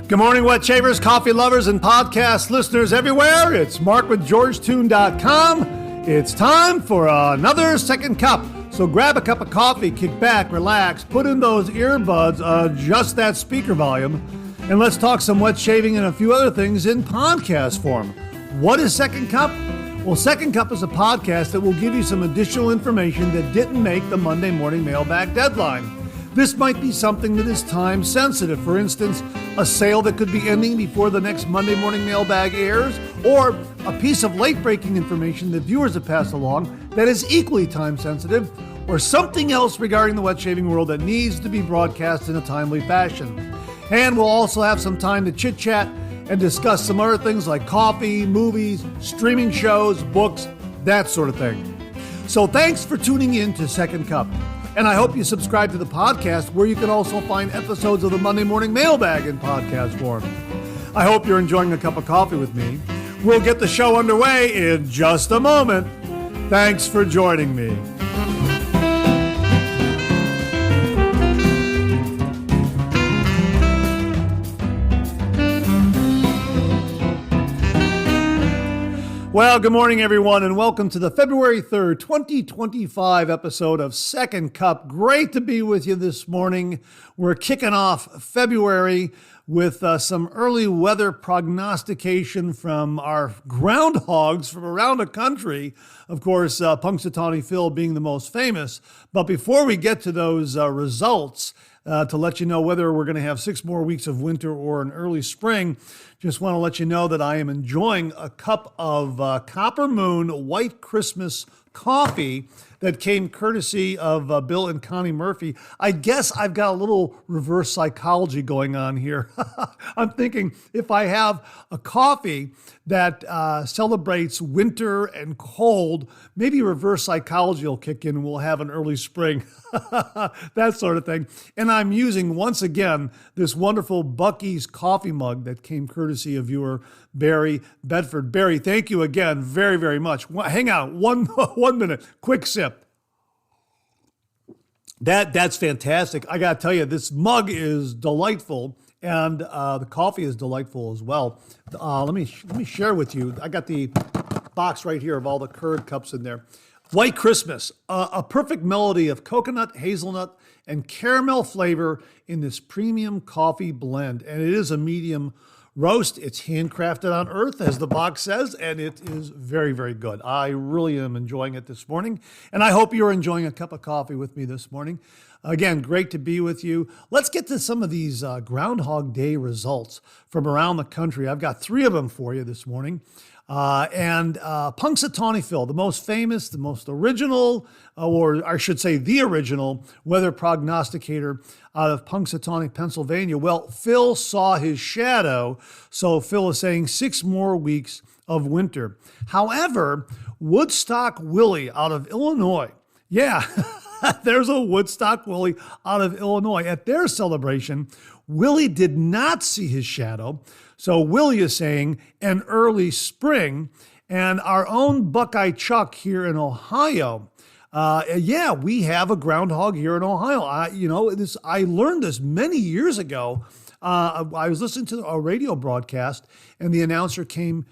Good morning, wet shavers, coffee lovers, and podcast listeners everywhere. It's Mark with GeorgeToon.com. It's time for another second cup. So grab a cup of coffee, kick back, relax, put in those earbuds, adjust that speaker volume, and let's talk some wet shaving and a few other things in podcast form. What is Second Cup? Well, Second Cup is a podcast that will give you some additional information that didn't make the Monday morning mailbag deadline. This might be something that is time sensitive. For instance, a sale that could be ending before the next Monday morning mailbag airs, or a piece of late breaking information that viewers have passed along that is equally time sensitive, or something else regarding the wet shaving world that needs to be broadcast in a timely fashion. And we'll also have some time to chit chat and discuss some other things like coffee, movies, streaming shows, books, that sort of thing. So thanks for tuning in to Second Cup. And I hope you subscribe to the podcast, where you can also find episodes of the Monday Morning Mailbag in podcast form. I hope you're enjoying a cup of coffee with me. We'll get the show underway in just a moment. Thanks for joining me. Well, good morning, everyone, and welcome to the February 3rd, 2025 episode of Second Cup. Great to be with you this morning. We're kicking off February with some early weather prognostication from our groundhogs from around the country. Of course, Punxsutawney Phil being the most famous. But before we get to those results, to let you know whether we're going to have 6 more weeks of winter or an early spring, just want to let you know that I am enjoying a cup of Copper Moon White Christmas coffee that came courtesy of Bill and Connie Murphy. I guess I've got a little reverse psychology going on here. I'm thinking if I have a coffee that celebrates winter and cold, maybe reverse psychology will kick in and we'll have an early spring, that sort of thing. And I'm using, once again, this wonderful Buc-ee's coffee mug that came courtesy of viewer Barry Bedford. Barry, thank you again very, very much. Hang on, one minute, quick sip. That's fantastic. I got to tell you, this mug is delightful, and the coffee is delightful as well. Let me share with you. I got the box right here of all the Keurig cups in there. White Christmas, a perfect melody of coconut, hazelnut, and caramel flavor in this premium coffee blend, and it is a medium roast. It's handcrafted on earth, as the box says, and it is very, very good. I really am enjoying it this morning, and I hope you're enjoying a cup of coffee with me this morning. Again, great to be with you. Let's get to some of these Groundhog Day results from around the country. I've got 3 of them for you this morning. Punxsutawney Phil, the most famous, the most original, or I should say the original weather prognosticator out of Punxsutawney, Pennsylvania. Well, Phil saw his shadow, so Phil is saying 6 more weeks of winter. However, Woodstock Willie out of Illinois, yeah, there's a Woodstock Willie out of Illinois. At their celebration, Willie did not see his shadow. So Willie is saying an early spring. And our own Buckeye Chuck here in Ohio, we have a groundhog here in Ohio. I learned this many years ago. I was listening to a radio broadcast, and the announcer came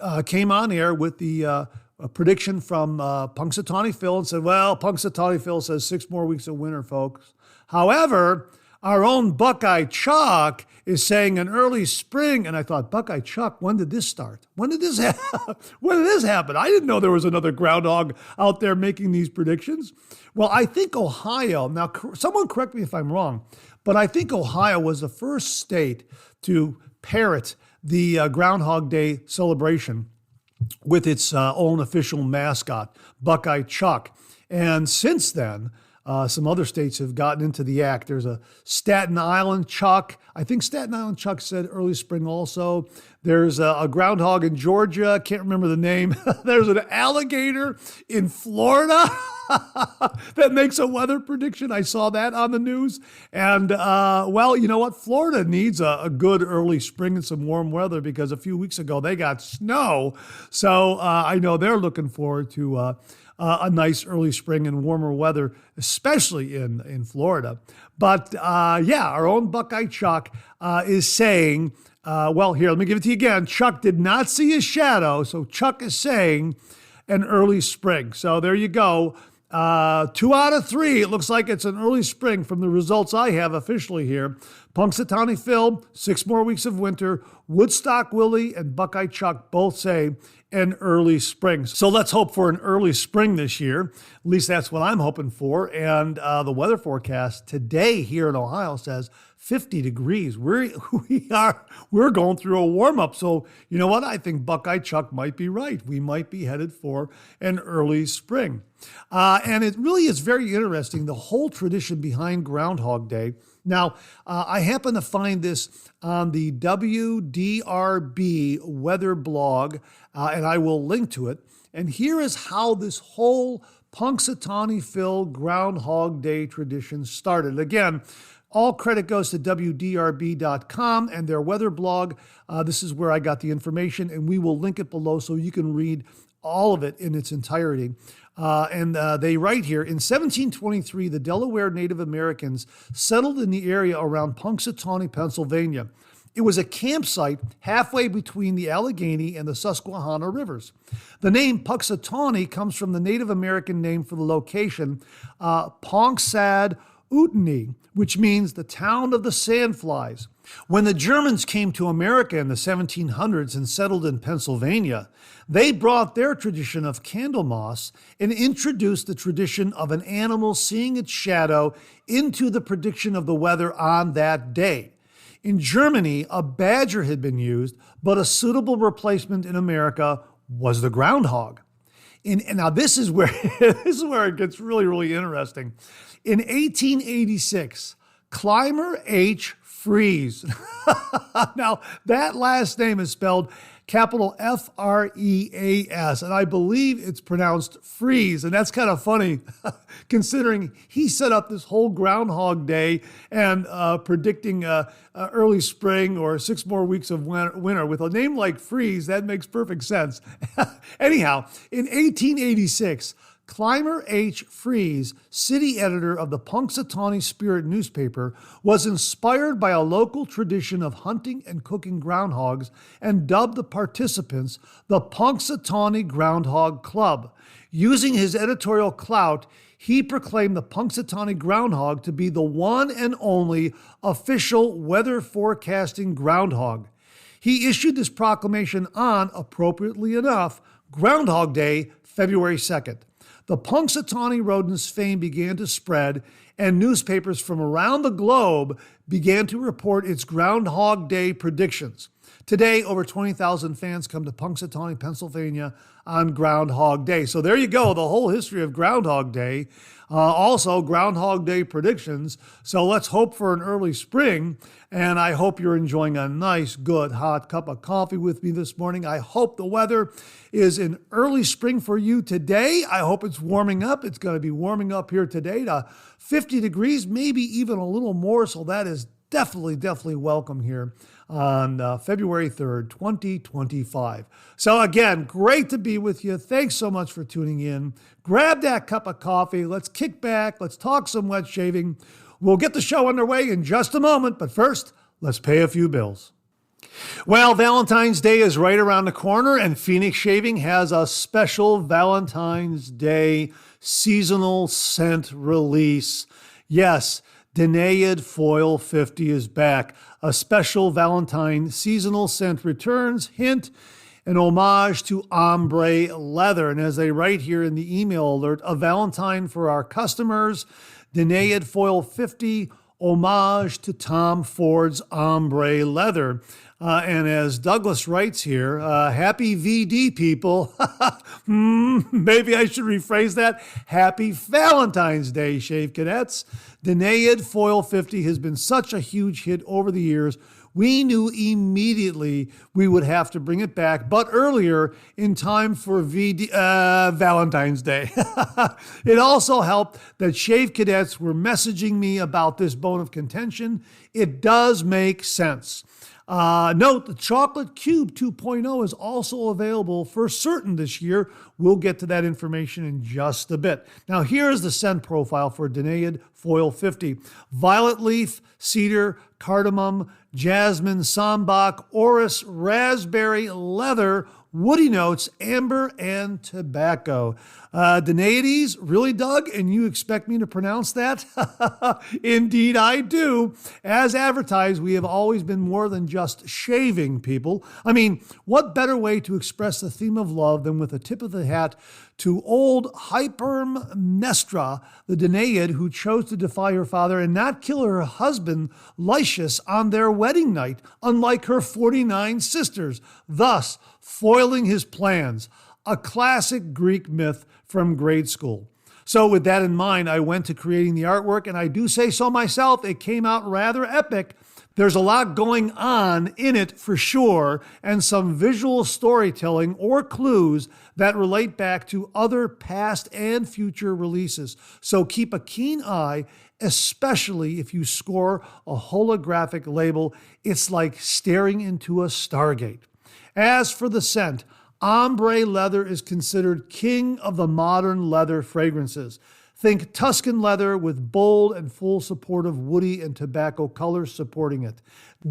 on air with the prediction from Punxsutawney Phil and said, well, Punxsutawney Phil says 6 more weeks of winter, folks. However, our own Buckeye Chuck is saying an early spring. And I thought, Buckeye Chuck, when did this start? When did this happen? I didn't know there was another groundhog out there making these predictions. Well, I think Ohio, now someone correct me if I'm wrong, but I think Ohio was the first state to parrot the Groundhog Day celebration with its own official mascot, Buckeye Chuck. And since then, some other states have gotten into the act. There's a Staten Island Chuck. I think Staten Island Chuck said early spring also. There's a groundhog in Georgia. Can't remember the name. There's an alligator in Florida. that makes a weather prediction. I saw that on the news. And, well, you know what? Florida needs a good early spring and some warm weather because a few weeks ago they got snow. So I know they're looking forward to a nice early spring and warmer weather, especially in Florida. But yeah, our own Buckeye Chuck is saying, well, here, let me give it to you again. Chuck did not see his shadow. So Chuck is saying an early spring. So there you go. 2 out of 3. It looks like it's an early spring from the results I have officially here. Punxsutawney Phil, 6 more weeks of winter. Woodstock Willie and Buckeye Chuck both say an early spring. So let's hope for an early spring this year. At least that's what I'm hoping for. And the weather forecast today here in Ohio says 50 degrees. We're going through a warm-up. So you know what? I think Buckeye Chuck might be right. We might be headed for an early spring. And it really is very interesting, the whole tradition behind Groundhog Day. Now, I happen to find this on the WDRB weather blog, and I will link to it. And here is how this whole Punxsutawney Phil Groundhog Day tradition started. Again, all credit goes to WDRB.com and their weather blog. This is where I got the information, and we will link it below so you can read all of it in its entirety. And they write here, in 1723, the Delaware Native Americans settled in the area around Punxsutawney, Pennsylvania. It was a campsite halfway between the Allegheny and the Susquehanna rivers. The name Punxsutawney comes from the Native American name for the location, Ponksad Utani, which means the town of the sandflies. When the Germans came to America in the 1700s and settled in Pennsylvania, they brought their tradition of Candlemas and introduced the tradition of an animal seeing its shadow into the prediction of the weather on that day. In Germany, a badger had been used, but a suitable replacement in America was the groundhog. And now this is where it gets really, really interesting. In 1886, Clymer H. Freeze. Now, that last name is spelled capital F-R-E-A-S, and I believe it's pronounced freeze, and that's kind of funny considering he set up this whole Groundhog Day and predicting early spring or 6 more weeks of winter. With a name like Freeze, that makes perfect sense. Anyhow, in 1886, Clymer H. Freeze, city editor of the Punxsutawney Spirit newspaper, was inspired by a local tradition of hunting and cooking groundhogs and dubbed the participants the Punxsutawney Groundhog Club. Using his editorial clout, he proclaimed the Punxsutawney groundhog to be the one and only official weather forecasting groundhog. He issued this proclamation on, appropriately enough, Groundhog Day, February 2nd. The Punxsutawney rodent's fame began to spread, and newspapers from around the globe began to report its Groundhog Day predictions. Today, over 20,000 fans come to Punxsutawney, Pennsylvania on Groundhog Day. So there you go, the whole history of Groundhog Day. Also, Groundhog Day predictions. So let's hope for an early spring. And I hope you're enjoying a nice, good, hot cup of coffee with me this morning. I hope the weather is in early spring for you today. I hope it's warming up. It's going to be warming up here today to 50 degrees, maybe even a little more. So that is definitely welcome here on February 3rd, 2025. So again, great to be with you. Thanks so much for tuning in. Grab that cup of coffee. Let's kick back. Let's talk some wet shaving. We'll get the show underway in just a moment, but first, let's pay a few bills. Well, Valentine's Day is right around the corner, and Phoenix Shaving has a special Valentine's Day seasonal scent release. Yes, Danaid Foil 50 is back. A special Valentine seasonal scent returns. Hint, an homage to ombre leather. And as they write here in the email alert, a Valentine for our customers, Danaid Foil 50, homage to Tom Ford's ombre leather. And as Douglas writes here, happy VD people. Maybe I should rephrase that. Happy Valentine's Day, Shave Cadets. Danaid Foil 50 has been such a huge hit over the years. we knew immediately we would have to bring it back, but earlier in time for Valentine's Day. It also helped that Shave Cadets were messaging me about this bone of contention. It does make sense. Note, the Chocolate Cube 2.0 is also available for certain this year. We'll get to that information in just a bit. Now, here's the scent profile for Danaid Foil 50. Violet leaf, cedar, cardamom, jasmine, sambac, orris, raspberry, leather, woody notes, amber, and tobacco. Danaides, really, Doug? And you expect me to pronounce that? Indeed, I do. As advertised, we have always been more than just shaving people. I mean, what better way to express the theme of love than with a tip of the hat to old Hypermnestra, the Danaid who chose to defy her father and not kill her husband, Lycius, on their wedding night, unlike her 49 sisters, thus foiling his plans. A classic Greek myth from grade school. So with that in mind, I went to creating the artwork, and I do say so myself, it came out rather epic. There's a lot going on in it for sure, and some visual storytelling or clues that relate back to other past and future releases. So keep a keen eye, especially if you score a holographic label. It's like staring into a Stargate. As for the scent, ombre leather is considered king of the modern leather fragrances. Think Tuscan leather with bold and full support of woody and tobacco colors supporting it.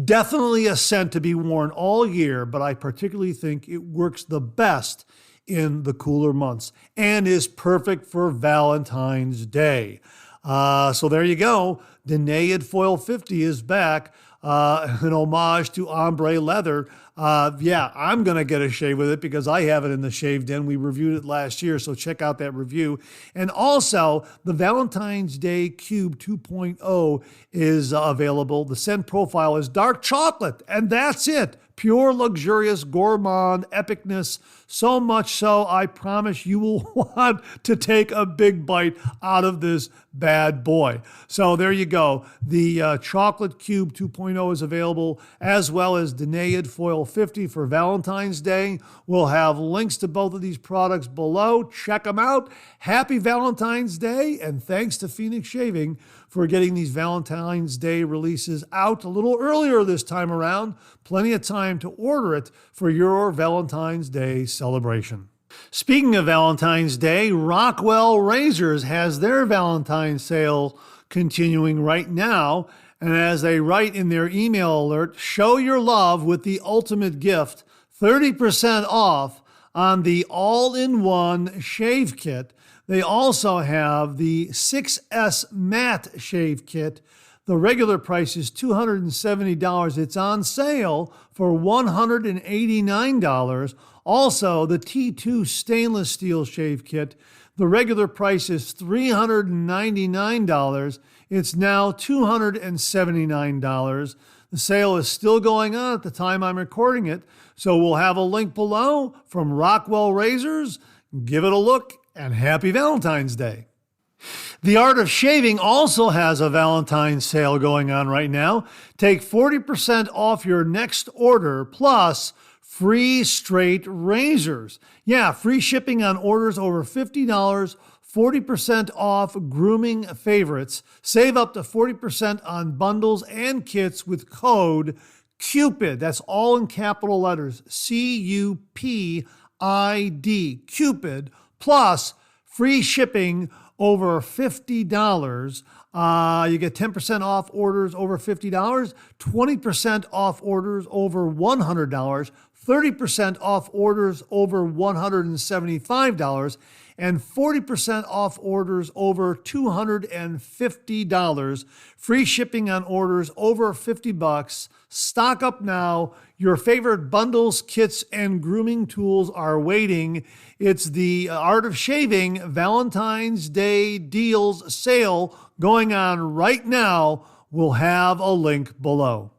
Definitely a scent to be worn all year, but I particularly think it works the best in the cooler months and is perfect for Valentine's Day. So there you go. Danaid Foil 50 is back. An homage to ombre leather. Yeah, I'm going to get a shave with it because I have it in the Shave Den. We reviewed it last year, so check out that review. And also, the Valentine's Day Cube 2.0 is available. The scent profile is dark chocolate, and that's it. Pure, luxurious, gourmand epicness. So much so, I promise you will want to take a big bite out of this bad boy. So there you go. The Chocolate Cube 2.0 is available, as well as Danaid Foil 50 for Valentine's Day. We'll have links to both of these products below. Check them out. Happy Valentine's Day, and thanks to Phoenix Shaving for getting these Valentine's Day releases out a little earlier this time around. Plenty of time to order it for your Valentine's Day celebration. Speaking of Valentine's Day, Rockwell Razors has their Valentine's sale continuing right now. And as they write in their email alert, show your love with the ultimate gift, 30% off on the all-in-one shave kit. They also have the 6S Matte Shave Kit. The regular price is $270. It's on sale for $189. Also, the T2 Stainless Steel Shave Kit. The regular price is $399. It's now $279. The sale is still going on at the time I'm recording it, so we'll have a link below from Rockwell Razors. Give it a look, and happy Valentine's Day. The Art of Shaving also has a Valentine's sale going on right now. Take 40% off your next order, plus free straight razors. Yeah, free shipping on orders over $50, 40% off grooming favorites. Save up to 40% on bundles and kits with code CUPID. That's all in capital letters, CUPID, CUPID, plus free shipping over $50. You get 10% off orders over $50, 20% off orders over $100, 30% off orders over $175, and 40% off orders over $250. Free shipping on orders over $50. Stock up now. Your favorite bundles, kits, and grooming tools are waiting. It's the Art of Shaving Valentine's Day Deals Sale going on right now. We'll have a link below.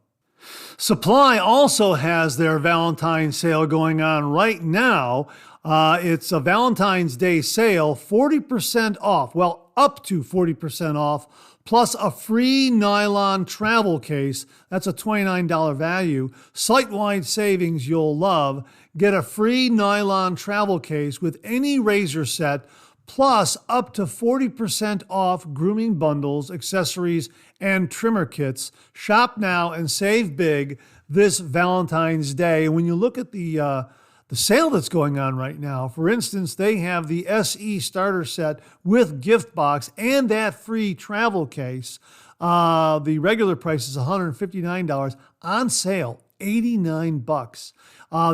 Supply also has their Valentine's sale going on right now. It's a Valentine's Day sale, 40% off. Well, up to 40% off, plus a free nylon travel case. That's a $29 value. Site-wide savings you'll love. Get a free nylon travel case with any razor set, plus up to 40% off grooming bundles, accessories, and trimmer kits. Shop now and save big this Valentine's Day. When you look at the sale that's going on right now, for instance, they have the SE starter set with gift box and that free travel case. The regular price is $159. On sale, $89.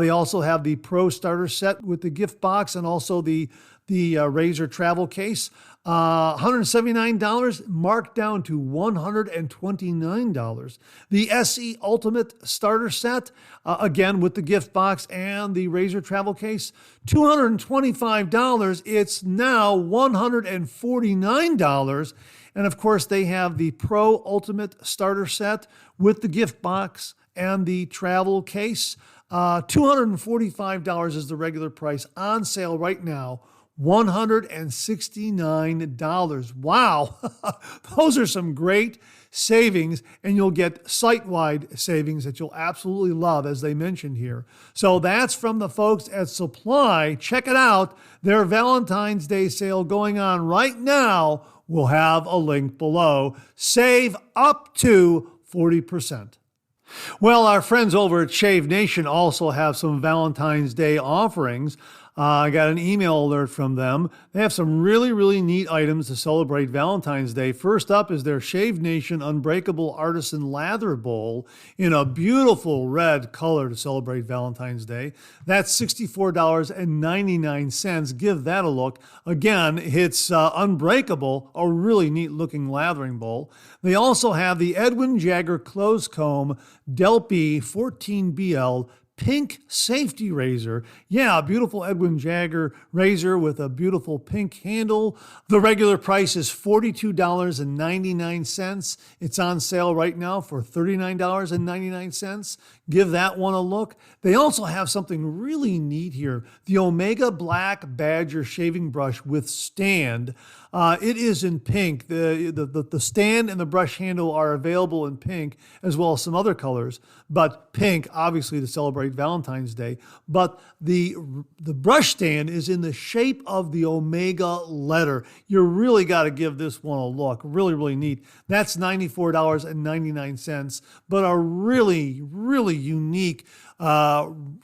They also have the Pro starter set with the gift box and also the razor travel case. $179 marked down to $129. The SE Ultimate starter set, again with the gift box and the razor travel case, $225. It's now $149. And of course, they have the Pro Ultimate starter set with the gift box and the travel case. $245 is the regular price. On sale right now, $169. Wow, those are some great savings, and you'll get site-wide savings that you'll absolutely love, as they mentioned here. So that's from the folks at Supply. Check it out. Their Valentine's Day sale going on right now. We'll have a link below. Save up to 40%. Well, our friends over at Shave Nation also have some Valentine's Day offerings. I got an email alert from them. They have some really, really neat items to celebrate Valentine's Day. First up is their Shave Nation Unbreakable Artisan Lather Bowl in a beautiful red color to celebrate Valentine's Day. That's $64.99. Give that a look. Again, it's unbreakable, a really neat looking lathering bowl. They also have the Edwin Jagger Clothes Comb Delpy 14BL pink safety razor. Yeah, a beautiful Edwin Jagger razor with a beautiful pink handle. The regular price is $42.99. It's on sale right now for $39.99. Give that one a look. They also have something really neat here. The Omega Black Badger shaving brush with stand. It is in pink. The stand and the brush handle are available in pink, as well as some other colors, but pink, obviously, to celebrate Valentine's Day. But the brush stand is in the shape of the Omega letter. You really got to give this one a look. Really, really neat. That's $94.99, but a really, really unique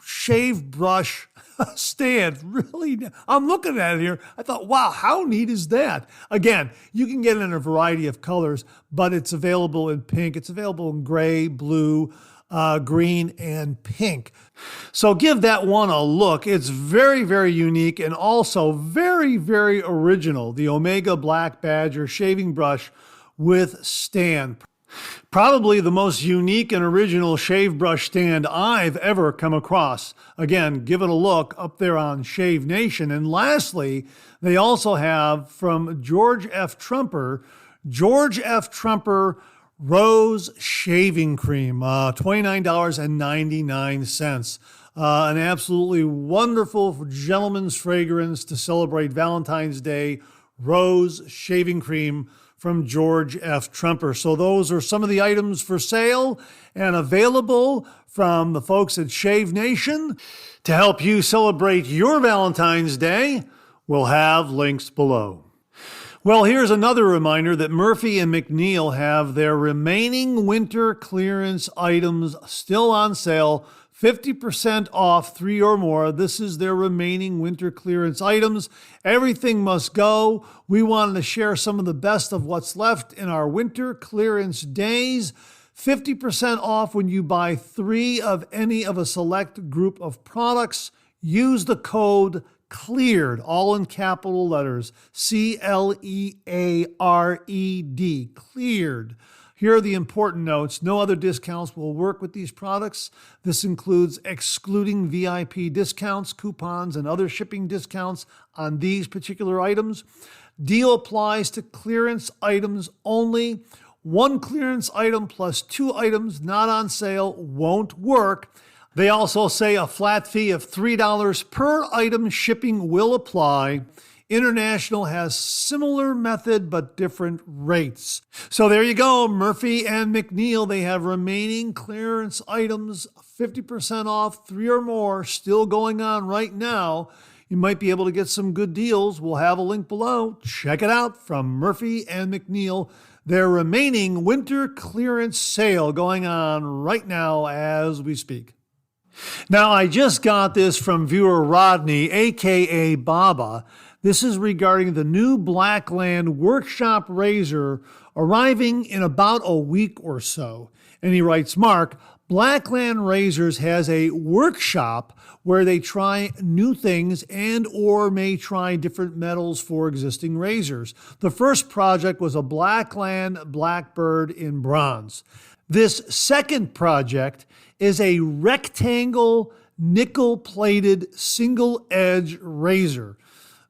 shave brush stand. Really, I'm looking at it here. I thought, wow, how neat is that? Again, you can get it in a variety of colors, but it's available in pink. It's available in gray, blue, green, and pink. So give that one a look. It's very, very unique and also very, very original. The Omega Black Badger shaving brush with stand. Probably the most unique and original shave brush stand I've ever come across. Again, give it a look up there on Shave Nation. And lastly, they also have from George F. Trumper Rose Shaving Cream, $29.99. An absolutely wonderful gentleman's fragrance to celebrate Valentine's Day. Rose Shaving Cream from George F. Trumper. So those are some of the items for sale and available from the folks at Shave Nation. To help you celebrate your Valentine's Day, we'll have links below. Well, here's another reminder that Murphy and McNeil have their remaining winter clearance items still on sale, 50% off 3 or more. This is their remaining winter clearance items. Everything must go. We wanted to share some of the best of what's left in our winter clearance days. 50% off when you buy 3 of any of a select group of products. Use the code CLEARED, all in capital letters, CLEARED, cleared. Here are the important notes. No other discounts will work with these products. This includes excluding VIP discounts, coupons, and other shipping discounts on these particular items. Deal applies to clearance items only. 1 clearance item plus 2 items not on sale won't work. They also say a flat fee of $3 per item shipping will apply. International has similar method but different rates. So there you go, Murphy and McNeil. They have remaining clearance items, 50% off, 3 or more, still going on right now. You might be able to get some good deals. We'll have a link below. Check it out from Murphy and McNeil. Their remaining winter clearance sale going on right now as we speak. Now, I just got this from viewer Rodney, aka Baba. This is regarding the new Blackland Workshop razor arriving in about a week or so. And he writes, Mark, Blackland Razors has a workshop where they try new things and or may try different metals for existing razors. The first project was a Blackland Blackbird in bronze. This second project is a rectangle nickel-plated single-edge razor.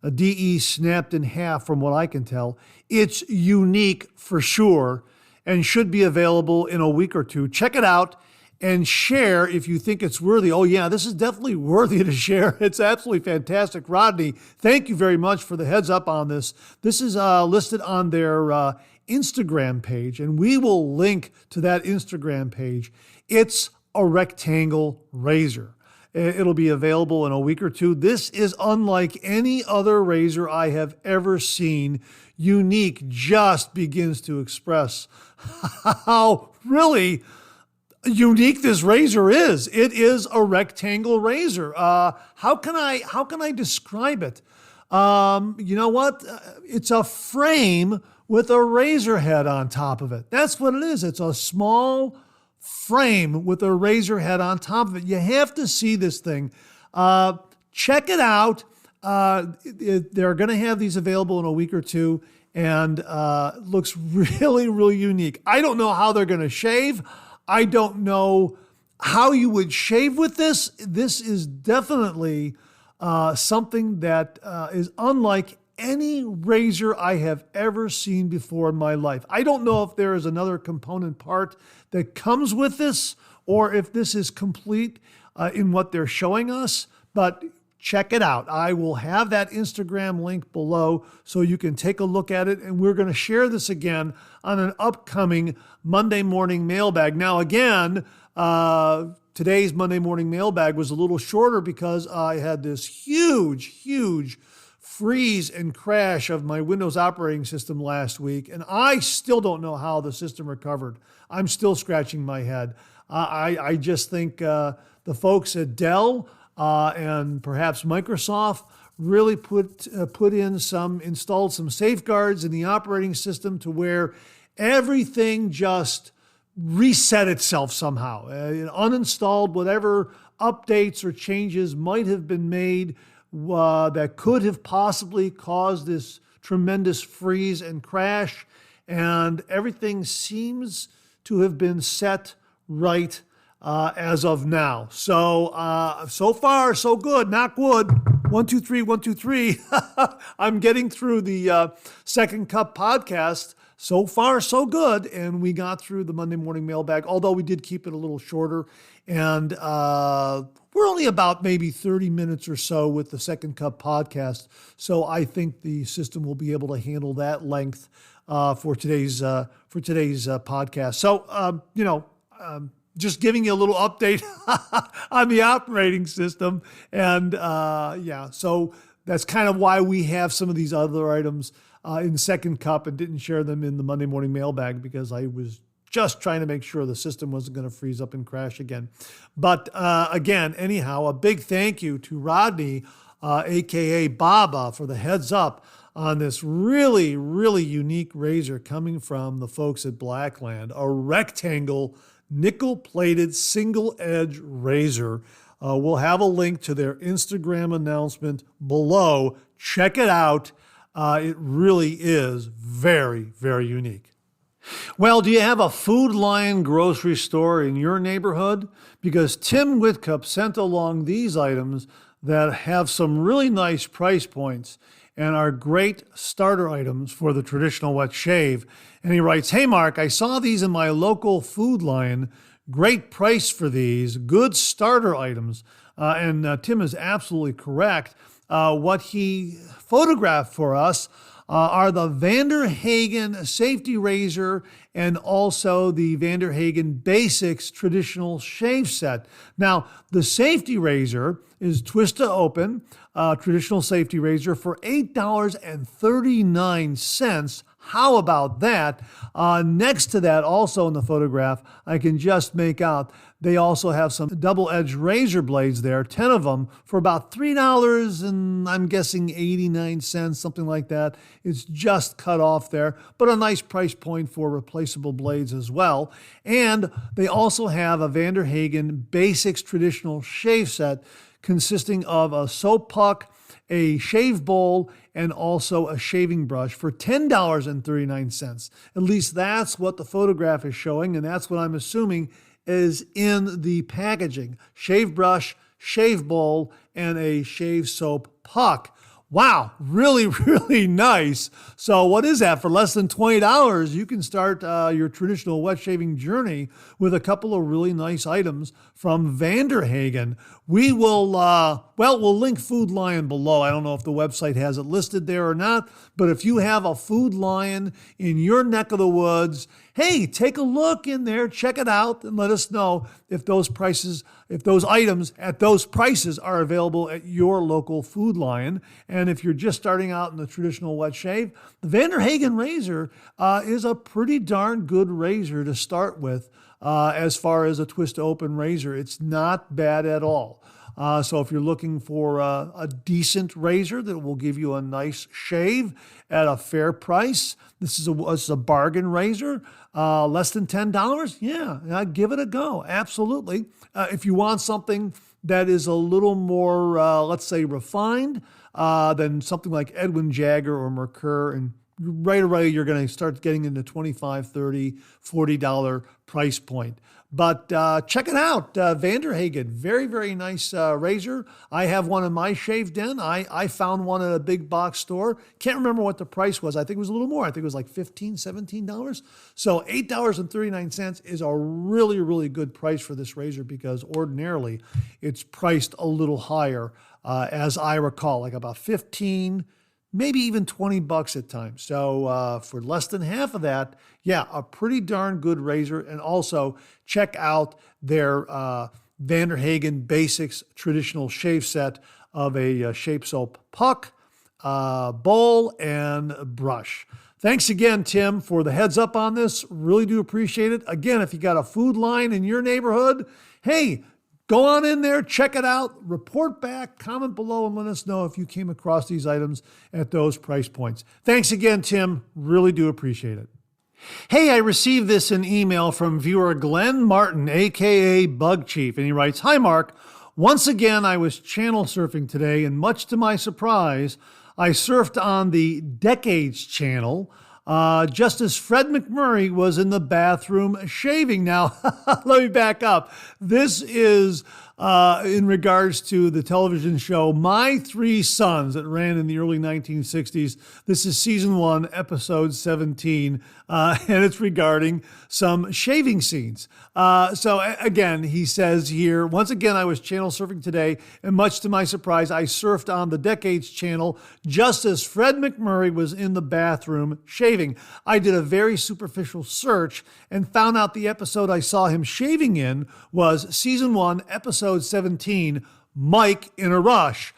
A DE snapped in half from what I can tell. It's unique for sure and should be available in a week or two. Check it out and share if you think it's worthy. Oh yeah, this is definitely worthy to share. It's absolutely fantastic. Rodney, thank you very much for the heads up on this. This is listed on their Instagram page, and we will link to that Instagram page. It's a rectangle razor. It'll be available in a week or two. This is unlike any other razor I have ever seen. Unique just begins to express how really unique this razor is. It is a rectangle razor. How can I describe it? You know what? It's a frame with a razor head on top of it. That's what it is. It's a small frame with a razor head on top of it. You have to see this thing. Check it out. They're going to have these available in a week or two, and it looks really, really unique. I don't know how they're going to shave. I don't know how you would shave with this. This is definitely something that is unlike any razor I have ever seen before in my life. I don't know if there is another component part that comes with this or if this is complete in what they're showing us, but check it out. I will have that Instagram link below so you can take a look at it, and we're going to share this again on an upcoming Monday morning mailbag. Now, again, today's Monday morning mailbag was a little shorter because I had this huge freeze and crash of my Windows operating system last week, and I still don't know how the system recovered. I'm still scratching my head. I just think the folks at Dell and perhaps Microsoft really installed some safeguards in the operating system to where everything just reset itself somehow. Uninstalled whatever updates or changes might have been made that could have possibly caused this tremendous freeze and crash, and everything seems to have been set right as of now. So, so far, so good. Knock wood. 1, 2, 3, 1, 2, 3. I'm getting through the Second Cup podcast. So far, so good. And we got through the Monday morning mailbag, although we did keep it a little shorter. And we're only about maybe 30 minutes or so with the Second Cup podcast. So I think the system will be able to handle that length for today's podcast. So, just giving you a little update on the operating system. And so that's kind of why we have some of these other items in Second Cup and didn't share them in the Monday morning mailbag because I was just trying to make sure the system wasn't going to freeze up and crash again. But again, anyhow, a big thank you to Rodney, aka Baba, for the heads up on this really, really unique razor coming from the folks at Blackland, a rectangle nickel-plated single-edge razor. We'll have a link to their Instagram announcement below. Check it out. It really is very, very unique. Well, do you have a Food Lion grocery store in your neighborhood? Because Tim Whitcup sent along these items that have some really nice price points and are great starter items for the traditional wet shave. And he writes, "Hey Mark, I saw these in my local Food Lion. Great price for these. Good starter items. and Tim is absolutely correct. What he photographed for us are the Vanderhagen safety razor and also the Vanderhagen Basics traditional shave set. Now, the safety razor is twist to open, traditional safety razor for $8.39. How about that? Next to that, also in the photograph, I can just make out they also have some double-edged razor blades there, 10 of them, for about $3 and I'm guessing 89 cents, something like that. It's just cut off there, but a nice price point for replaceable blades as well. And they also have a Vanderhagen Basics traditional shave set consisting of a soap puck, a shave bowl, and also a shaving brush for $10.39. At least that's what the photograph is showing, and that's what I'm assuming is in the packaging. Shave brush, shave bowl, and a shave soap puck. Wow, really, really nice. So what is that? For less than $20, you can start your traditional wet shaving journey with a couple of really nice items from Vanderhagen. We will, we'll link Food Lion below. I don't know if the website has it listed there or not, but if you have a Food Lion in your neck of the woods, hey, take a look in there, check it out, and let us know if those items at those prices are available at your local Food Lion. And if you're just starting out in the traditional wet shave, the Vanderhagen razor is a pretty darn good razor to start with as far as a twist to open razor. It's not bad at all. So if you're looking for a decent razor that will give you a nice shave at a fair price, this is a bargain razor, less than $10. Yeah, give it a go. Absolutely. If you want something that is a little more, let's say, refined than something like Edwin Jagger or Mercur, and right away you're going to start getting into $25, $30, $40 price point. But check it out, Vanderhagen, very, very nice razor. I have one in my shave den. I found one at a big box store. Can't remember what the price was. I think it was a little more. I think it was like $15, $17. So $8.39 is a really, really good price for this razor because ordinarily it's priced a little higher, as I recall, like about 15, maybe even $20 at times. So for less than half of that, yeah, a pretty darn good razor. And also check out their Vanderhagen Basics traditional shave set of a shape soap puck, bowl, and brush. Thanks again, Tim, for the heads up on this. Really do appreciate it. Again, if you got a Food Lion in your neighborhood, hey, go on in there, check it out, report back, comment below, and let us know if you came across these items at those price points. Thanks again, Tim. Really do appreciate it. Hey, I received this in email from viewer Glenn Martin, a.k.a. Bug Chief, and he writes, "Hi, Mark. Once again, I was channel surfing today, and much to my surprise, I surfed on the Decades channel, just as Fred McMurray was in the bathroom shaving." Now, let me back up. This is in regards to the television show My Three Sons that ran in the early 1960s. This is season 1, episode 17, and it's regarding some shaving scenes. So again, he says here, "Once again, I was channel surfing today, and much to my surprise, I surfed on the Decades channel just as Fred McMurray was in the bathroom shaving. I did a very superficial search and found out the episode I saw him shaving in was season 1, episode 17, Mike in a Rush,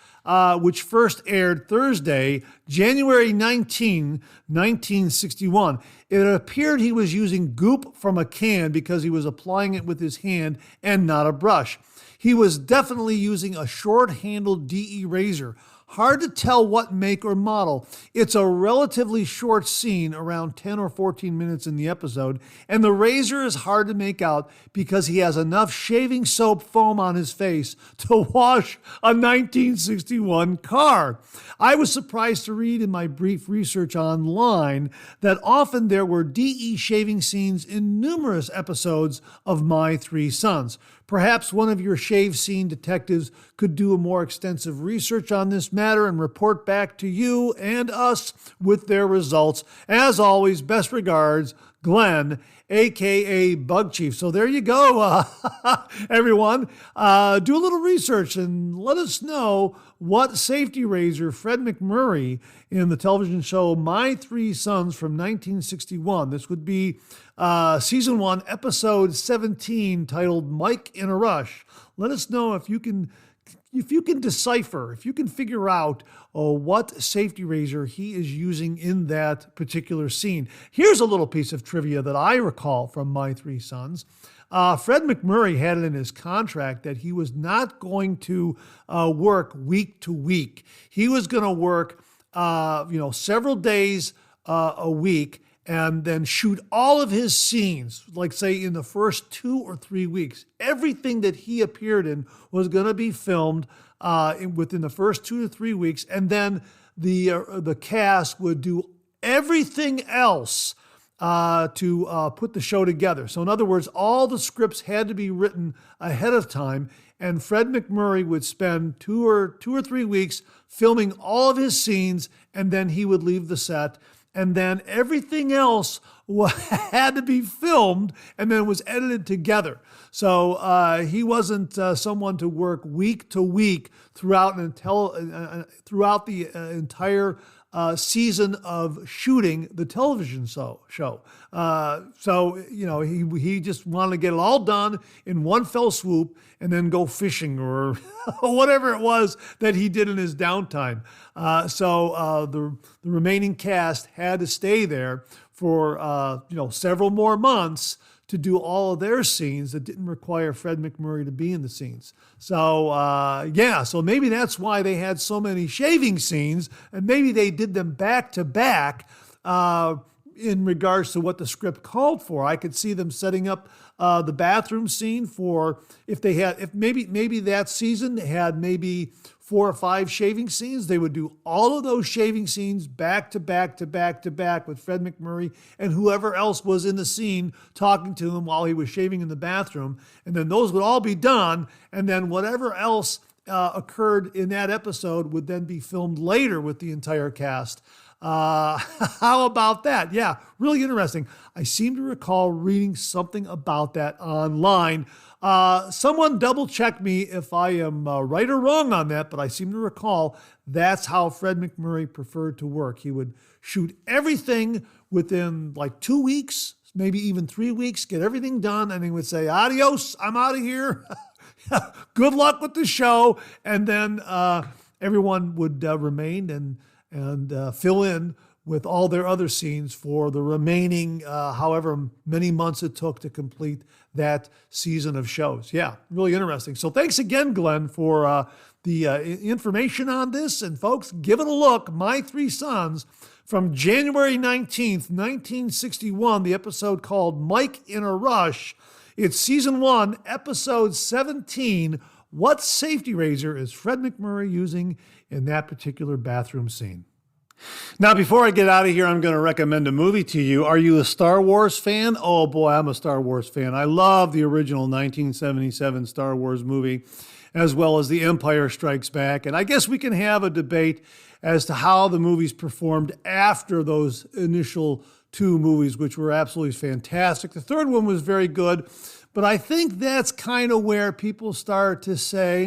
which first aired Thursday, January 19, 1961. It appeared he was using goop from a can because he was applying it with his hand and not a brush. He was definitely using a short-handled DE razor. Hard to tell what make or model. It's a relatively short scene, around 10 or 14 minutes in the episode, and the razor is hard to make out because he has enough shaving soap foam on his face to wash a 1961 car. I was surprised to read in my brief research online that often there were DE shaving scenes in numerous episodes of My Three Sons. Perhaps one of your shave scene detectives could do a more extensive research on this matter and report back to you and us with their results. As always, best regards, Glenn, a.k.a. Bug Chief. So there you go, everyone. Do a little research and let us know what safety razor Fred MacMurray in the television show My Three Sons from 1961. This would be Season 1, Episode 17, titled Mike in a Rush. Let us know if you can decipher, if you can figure out what safety razor he is using in that particular scene. Here's a little piece of trivia that I recall from My Three Sons. Fred MacMurray had it in his contract that he was not going to work week to week. He was going to work, several days a week, and then shoot all of his scenes, like say in the first 2 or 3 weeks. Everything that he appeared in was going to be filmed within the first 2 to 3 weeks, and then the cast would do everything else to put the show together. So in other words, all the scripts had to be written ahead of time, and Fred MacMurray would spend 2 or 3 weeks filming all of his scenes, and then he would leave the set. And then everything else had to be filmed and then was edited together. So he wasn't someone to work week to week throughout the entire season of shooting the television show. He just wanted to get it all done in one fell swoop and then go fishing or whatever it was that he did in his downtime. The remaining cast had to stay there for several more months to do all of their scenes that didn't require Fred MacMurray to be in the scenes. So maybe that's why they had so many shaving scenes, and maybe they did them back to back in regards to what the script called for. I could see them setting up the bathroom scene for if maybe that season had maybe 4 or 5 shaving scenes. They would do all of those shaving scenes back to back to back to back with Fred MacMurray and whoever else was in the scene talking to him while he was shaving in the bathroom. And then those would all be done. And then whatever else occurred in that episode would then be filmed later with the entire cast. How about that? Yeah, really interesting. I seem to recall reading something about that online. Someone double check me if I am right or wrong on that, but I seem to recall that's how Fred MacMurray preferred to work. He would shoot everything within like 2 weeks, maybe even 3 weeks, get everything done, and he would say, adios, I'm out of here. Good luck with the show. And then everyone would remain and fill in with all their other scenes for the remaining however many months it took to complete that season of shows. Yeah, really interesting. So thanks again, Glenn, for the information on this. And folks, give it a look. My Three Sons from January 19th, 1961, the episode called Mike in a Rush. It's Season 1, Episode 17. What safety razor is Fred MacMurray using in that particular bathroom scene? Now, before I get out of here, I'm going to recommend a movie to you. Are you a Star Wars fan? Oh boy, I'm a Star Wars fan. I love the original 1977 Star Wars movie, as well as The Empire Strikes Back. And I guess we can have a debate as to how the movies performed after those initial 2 movies, which were absolutely fantastic. The third one was very good. But I think that's kind of where people start to say,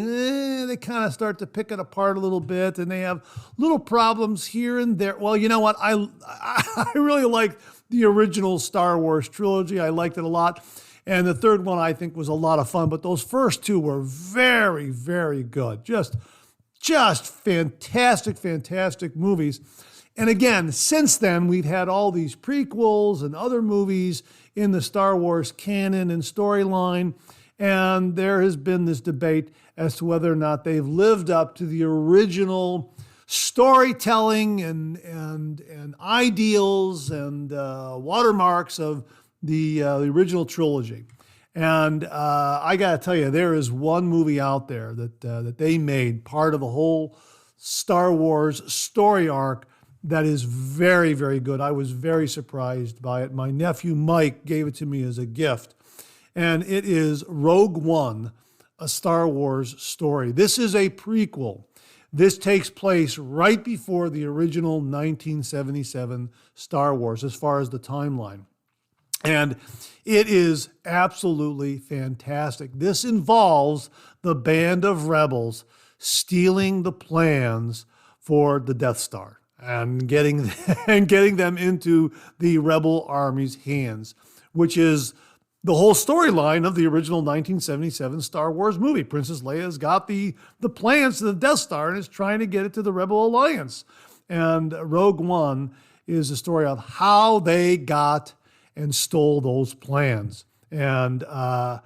they kind of start to pick it apart a little bit, and they have little problems here and there. Well, you know what? I really liked the original Star Wars trilogy. I liked it a lot. And the third one I think was a lot of fun. But those first 2 were very, very good. Just fantastic, fantastic movies. And again, since then, we've had all these prequels and other movies in the Star Wars canon and storyline, and there has been this debate as to whether or not they've lived up to the original storytelling and ideals and watermarks of the original trilogy. And I got to tell you, there is one movie out there that they made part of the whole Star Wars story arc that is very, very good. I was very surprised by it. My nephew Mike gave it to me as a gift. And it is Rogue One, a Star Wars story. This is a prequel. This takes place right before the original 1977 Star Wars, as far as the timeline. And it is absolutely fantastic. This involves the band of rebels stealing the plans for the Death Star and getting them into the rebel army's hands, which is the whole storyline of the original 1977 Star Wars movie. Princess Leia's got the plans to the Death Star and is trying to get it to the Rebel Alliance. And Rogue One is the story of how they got and stole those plans. And I'm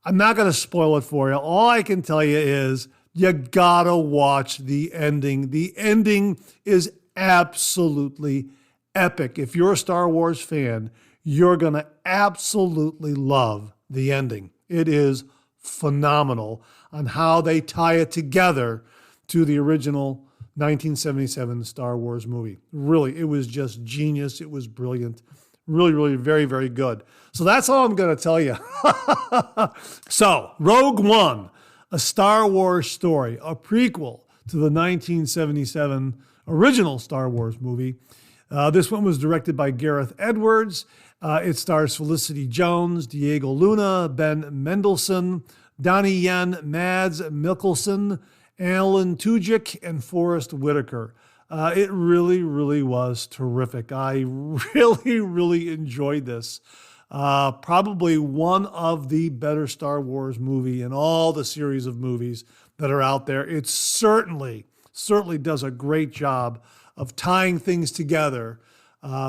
not going to spoil it for you. All I can tell you is you gotta watch the ending. The ending is absolutely epic. If you're a Star Wars fan, you're going to absolutely love the ending. It is phenomenal on how they tie it together to the original 1977 Star Wars movie. Really, it was just genius. It was brilliant. Really, really, very, very good. So that's all I'm going to tell you. So, Rogue One, a Star Wars story, a prequel to the 1977 original Star Wars movie. This one was directed by Gareth Edwards. It stars Felicity Jones, Diego Luna, Ben Mendelsohn, Donnie Yen, Mads Mikkelsen, Alan Tudyk, and Forrest Whitaker. It really, really was terrific. I really, really enjoyed this. Probably one of the better Star Wars movie in all the series of movies that are out there. It certainly does a great job of tying things together,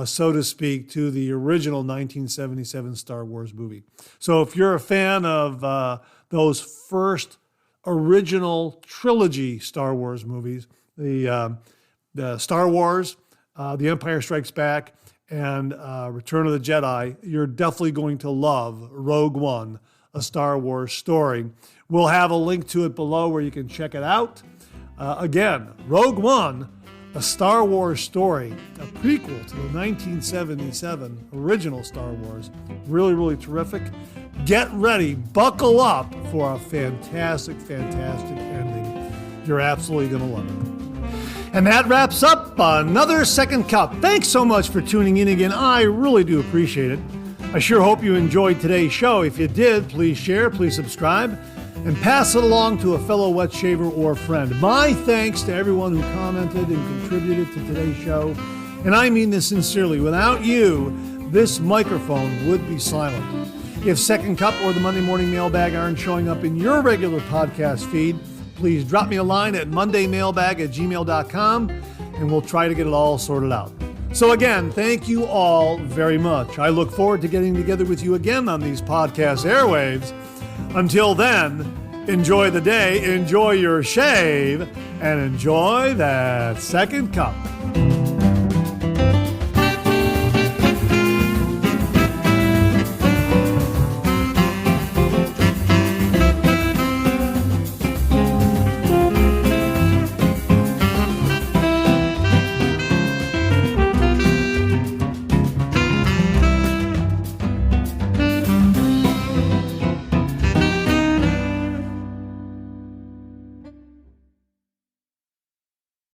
so to speak, to the original 1977 Star Wars movie. So if you're a fan of those first original trilogy Star Wars movies, the Star Wars, The Empire Strikes Back, and Return of the Jedi, you're definitely going to love Rogue One, a Star Wars story. We'll have a link to it below where you can check it out. Again, Rogue One, a Star Wars story, a prequel to the 1977 original Star Wars. Really, really terrific. Get ready, buckle up for a fantastic, fantastic ending. You're absolutely going to love it. And that wraps up another Second Cup. Thanks so much for tuning in again. I really do appreciate it. I sure hope you enjoyed today's show. If you did, please share, please subscribe, and pass it along to a fellow wet shaver or friend. My thanks to everyone who commented and contributed to today's show. And I mean this sincerely. Without you, this microphone would be silent. If Second Cup or the Monday Morning Mailbag aren't showing up in your regular podcast feed, please drop me a line at mondaymailbag@gmail.com, and we'll try to get it all sorted out. So again, thank you all very much. I look forward to getting together with you again on these podcast airwaves. Until then, enjoy the day, enjoy your shave, and enjoy that Second Cup.